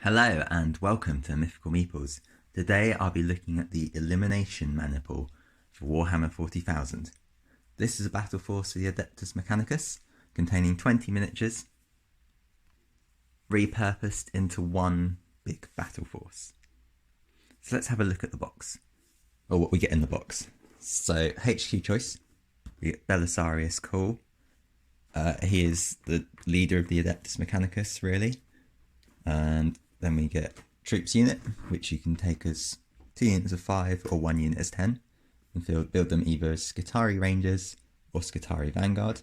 Hello and welcome to Mythical Meeples. Today I'll be looking at the Elimination Maniple for Warhammer 40,000. This is a battle force for the Adeptus Mechanicus, containing 20 miniatures, repurposed into one big battle force. So let's have a look at the box, or what we get in the box. So HQ choice, we get Belisarius Call. He is the leader of the Adeptus Mechanicus, really. And then we get Troops Unit, which you can take as 2 units of 5 or 1 unit as 10. And build them either as Skitarii Rangers or Skitarii Vanguard.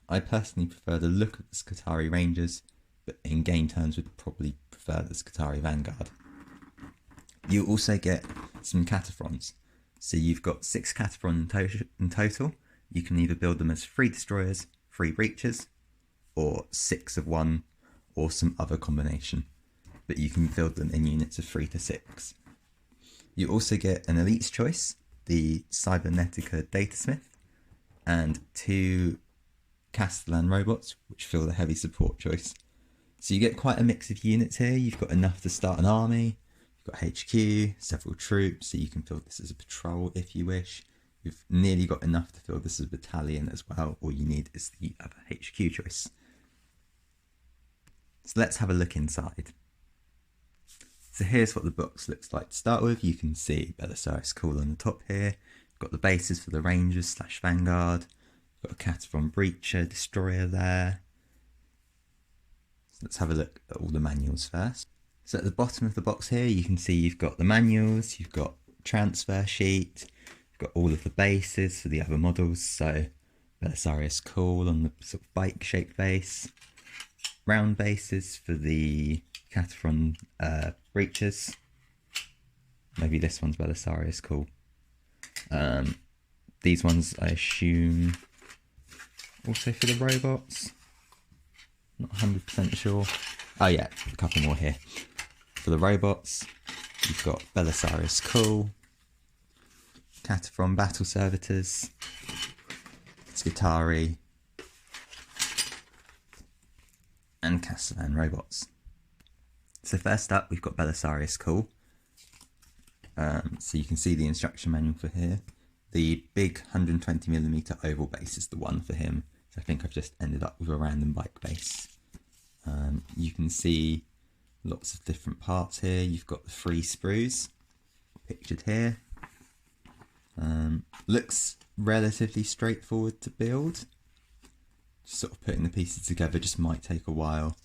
I personally prefer the look of the Skitarii Rangers, but in game terms would probably prefer the Skitarii Vanguard. You also get some Cataphrons. So you've got 6 Cataphron in total. You can either build them as 3 Destroyers, 3 Breachers, or 6 of 1, or some other combination, but you can build them in units of 3 to 6. You also get an Elite's choice, the cybernetic Datasmith, and 2 Castlan Robots, which fill the heavy support choice. So you get quite a mix of units here. You've got enough to start an army, you've got HQ, several troops, so you can build this as a patrol if you wish. You've nearly got enough to fill this as a battalion as well. All you need is the other HQ choice. So let's have a look inside. So here's what the box looks like to start with. You can see Belisarius Call on the top here. You've got the bases for the Rangers / Vanguard. You've got a Cataphron Breacher, Destroyer there. So let's have a look at all the manuals first. So at the bottom of the box here, you can see you've got the manuals, you've got transfer sheet, you've got all of the bases for the other models. So Belisarius Call on the sort of bike-shaped base. Round bases for the Cataphron Breachers. Maybe this one's Belisarius Call. These ones I assume also for the robots. Not 100% sure. Oh yeah, a couple more here. For the robots, you've got Belisarius Call, Cataphron Battle Servitors, Skitarii, and Castlan Robots. So first up, we've got Belisarius Call. So you can see the instruction manual for here. The big 120mm oval base is the one for him. So I think I've just ended up with a random bike base. You can see lots of different parts here. You've got the 3 sprues pictured here. Looks relatively straightforward to build. Sort of putting the pieces together just might take a while.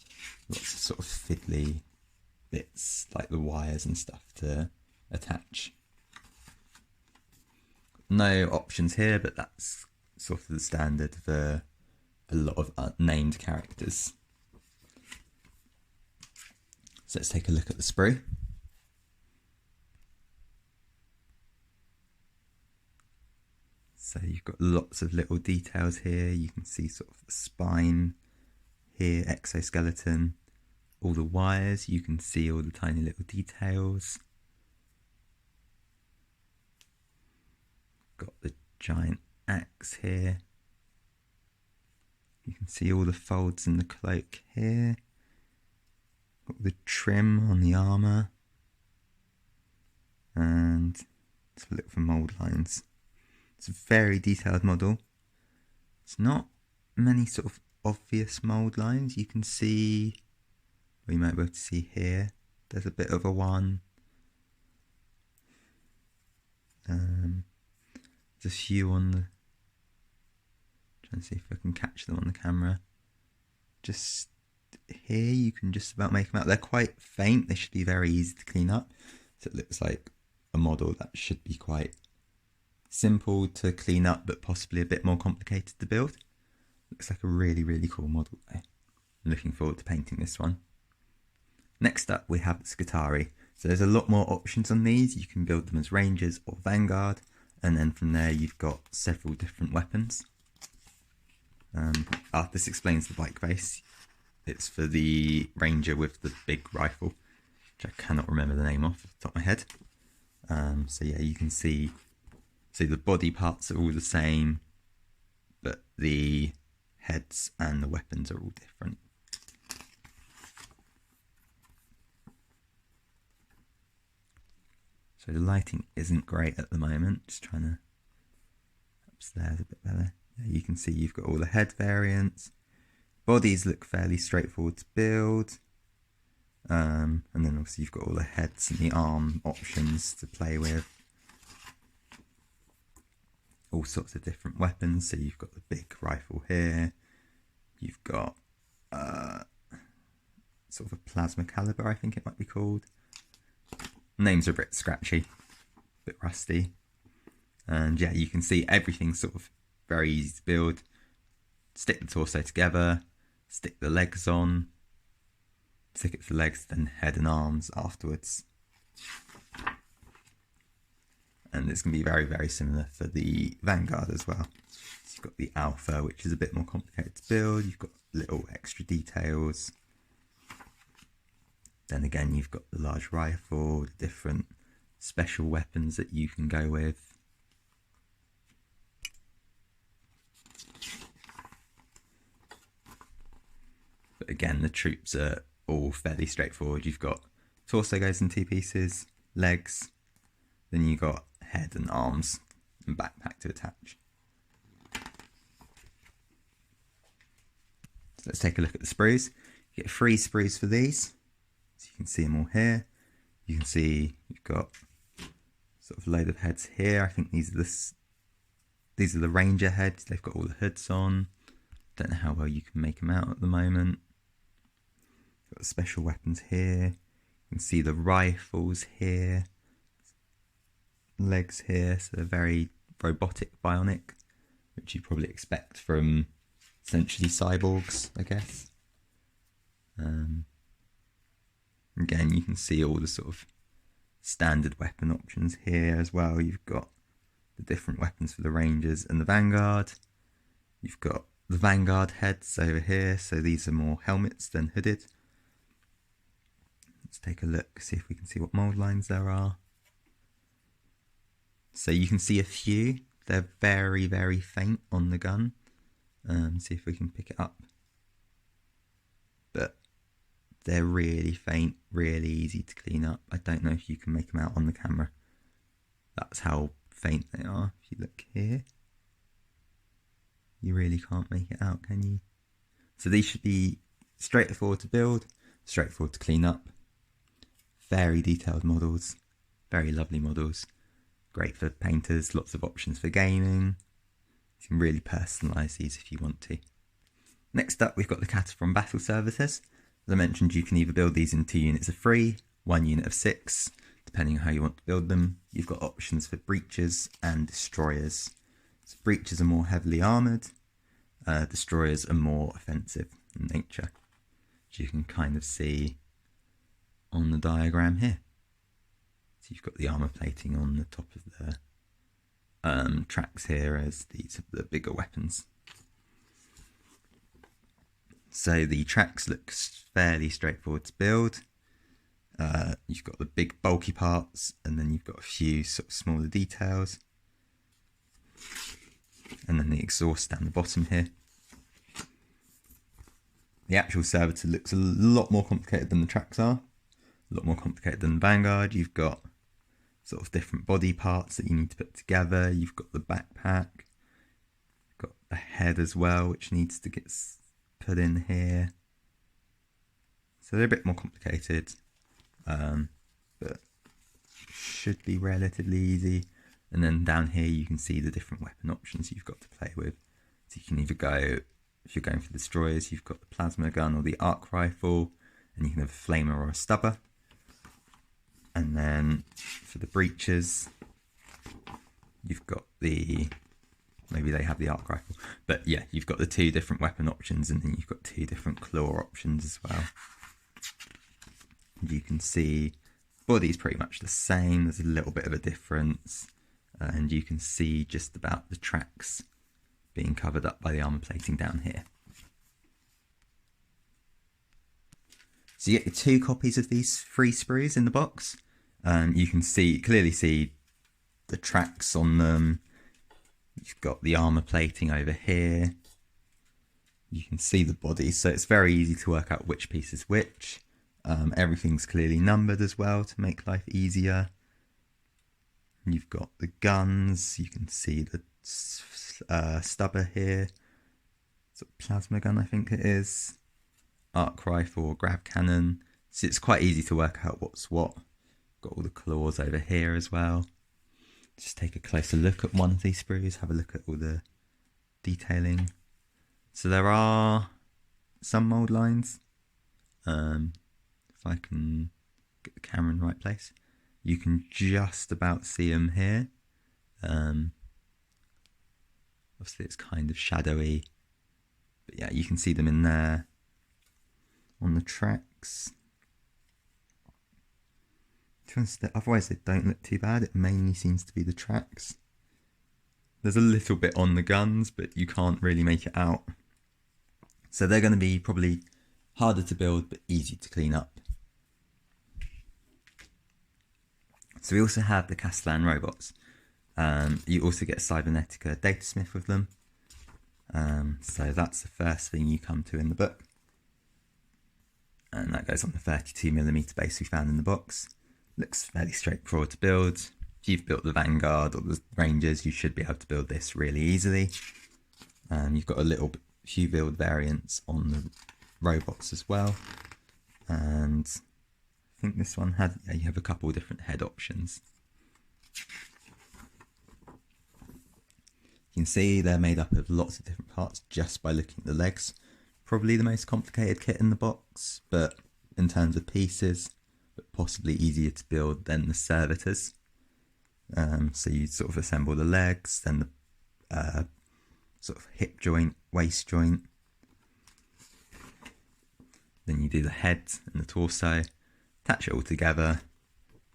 Lots of sort of fiddly bits like the wires and stuff to attach. No options here, but that's sort of the standard for a lot of unnamed characters. So let's take a look at the sprue. So you've got lots of little details here. You can see sort of the spine here, exoskeleton, all the wires. You can see all the tiny little details. Got the giant axe here. You can see all the folds in the cloak here. Got the trim on the armour. And let's look for mould lines. It's a very detailed model. It's not many sort of obvious mould lines. You can see, well, you might be able to see here, there's a bit of a one. There's a few on the, trying to see if I can catch them on the camera. Just here you can just about make them out. They're quite faint, they should be very easy to clean up. So it looks like a model that should be quite simple to clean up, but possibly a bit more complicated to build. Looks like a really, really cool model though. I'm looking forward to painting this one. Next up, we have the Skitarii. So there's a lot more options on these. You can build them as Rangers or Vanguard, and then from there you've got several different weapons. This explains the bike base. It's for the Ranger with the big rifle, which I cannot remember the name off the top of my head. So yeah, you can see the body parts are all the same, but the heads and the weapons are all different. So the lighting isn't great at the moment, just trying to upstairs a bit better. Yeah, you can see you've got all the head variants. Bodies look fairly straightforward to build. And then obviously you've got all the heads and the arm options to play with. All sorts of different weapons. So you've got the big rifle here. You've got sort of a plasma caliber, I think it might be called. Names are a bit scratchy, a bit rusty. And yeah, you can see everything's sort of very easy to build. Stick the torso together, stick the legs on, stick it to the legs, then head and arms afterwards. And it's going to be very, very similar for the Vanguard as well. So you've got the Alpha, which is a bit more complicated to build. You've got little extra details. Then again, you've got the large rifle, the different special weapons that you can go with. But again, the troops are all fairly straightforward. You've got torso goes in 2 pieces, legs, then you've got head and arms and backpack to attach. So let's take a look at the sprues. You get 3 sprues for these. So you can see them all here. You can see you've got sort of a load of heads here. I think these are the Ranger heads. They've got all the hoods on. Don't know how well you can make them out at the moment. Got the special weapons here. You can see the rifles here. Legs here, so they're very robotic, bionic, which you'd probably expect from essentially cyborgs, I guess. Again, you can see all the sort of standard weapon options here as well. You've got the different weapons for the Rangers and the Vanguard. You've got the Vanguard heads over here, so these are more helmets than hooded. Let's take a look, see if we can see what mould lines there are. So you can see a few. They're very, very faint on the gun. See if we can pick it up. But they're really faint, really easy to clean up. I don't know if you can make them out on the camera. That's how faint they are. If you look here, you really can't make it out, can you? So these should be straightforward to build, straightforward to clean up. Very detailed models, very lovely models. Great for painters, lots of options for gaming. You can really personalise these if you want to. Next up, we've got the Castlan Battle Services. As I mentioned, you can either build these in 2 units of 3, 1 unit of 6, depending on how you want to build them. You've got options for breachers and destroyers. So breachers are more heavily armoured, destroyers are more offensive in nature, which you can kind of see on the diagram here. So you've got the armour plating on the top of the tracks here as these are the bigger weapons. So the tracks look fairly straightforward to build. You've got the big bulky parts, and then you've got a few sort of smaller details. And then the exhaust down the bottom here. The actual servitor looks a lot more complicated than the tracks are. A lot more complicated than the Vanguard. You've got sort of different body parts that you need to put together. You've got the backpack. You've got the head as well, which needs to get put in here. So they're a bit more complicated, but should be relatively easy. And then down here you can see the different weapon options you've got to play with. So you can either go, if you're going for the destroyers, you've got the plasma gun or the arc rifle, and you can have a flamer or a stubber. And then for the breachers, you've got the, maybe they have the arc rifle, but yeah, you've got the 2 different weapon options, and then you've got 2 different claw options as well. And you can see body's pretty much the same. There's a little bit of a difference, and you can see just about the tracks being covered up by the armor plating down here. So you get your 2 copies of these 3 sprues in the box. You can clearly see the tracks on them. You've got the armor plating over here. You can see the body, so it's very easy to work out which piece is which. Everything's clearly numbered as well to make life easier. You've got the guns, you can see the stubber here, sort of plasma gun I think it is, arc rifle, grav cannon, so it's quite easy to work out what's what. Got all the claws over here as well. Just take a closer look at one of these sprues, have a look at all the detailing. So there are some mould lines, if I can get the camera in the right place, you can just about see them here. Obviously it's kind of shadowy, but yeah, you can see them in there. On the tracks, otherwise they don't look too bad. It mainly seems to be the tracks. There's a little bit on the guns, but you can't really make it out. So they're going to be probably harder to build, but easy to clean up. So we also have the Castlan Robots. You also get a cybernetic datasmith with them. So that's the first thing you come to in the book. And that goes on the 32mm base we found in the box. Looks fairly straightforward to build. If you've built the Vanguard or the Rangers, you should be able to build this really easily. You've got a few build variants on the robots as well. And I think this one had, you have a couple of different head options. You can see they're made up of lots of different parts just by looking at the legs. Probably the most complicated kit in the box, but in terms of pieces, but possibly easier to build than the servitors. So you sort of assemble the legs, then the sort of hip joint, waist joint. Then you do the head and the torso, attach it all together.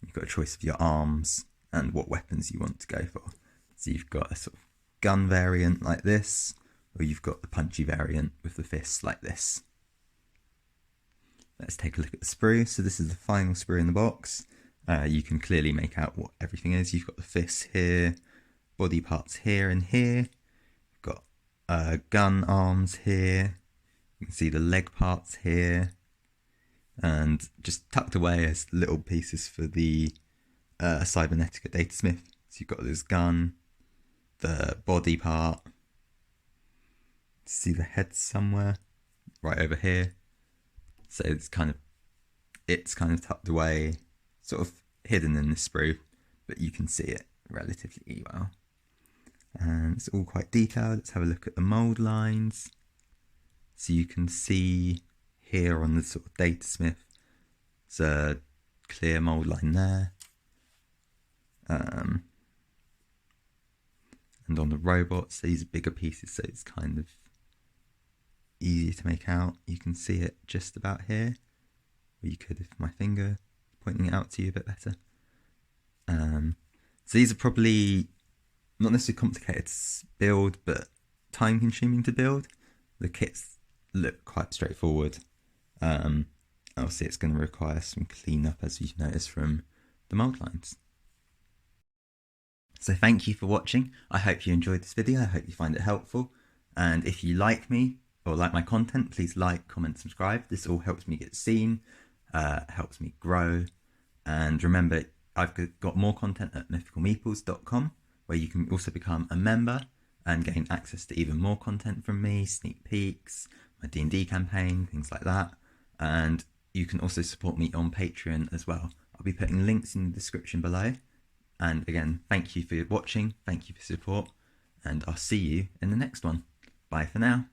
You've got a choice of your arms and what weapons you want to go for. So you've got a sort of gun variant like this, or you've got the punchy variant with the fists like this. Let's take a look at the sprue. So this is the final sprue in the box. You can clearly make out what everything is. You've got the fists here, body parts here and here. You've got gun arms here. You can see the leg parts here. And just tucked away as little pieces for the cybernetic datasmith. So you've got this gun, the body part. See the head somewhere, right over here. So it's kind of tucked away, sort of hidden in this sprue, but you can see it relatively well. And it's all quite detailed. Let's have a look at the mould lines. So you can see here on the sort of datasmith, there's a clear mould line there. And on the robots, these are bigger pieces, so it's kind of easier to make out. You can see it just about here, or you could if my finger pointing it out to you a bit better. So these are probably not necessarily complicated to build, but time consuming to build. The kits look quite straightforward. Obviously it's going to require some cleanup, as you've noticed from the mould lines. So thank you for watching. I hope you enjoyed this video. I hope you find it helpful. And if you like me or like my content, please like, comment, subscribe. This all helps me get seen, helps me grow. And remember, I've got more content at mythicalmeeples.com, where you can also become a member and gain access to even more content from me, sneak peeks, my D&D campaign, things like that. And you can also support me on Patreon as well. I'll be putting links in the description below. And again, thank you for watching, thank you for support, and I'll see you in the next one. Bye for now.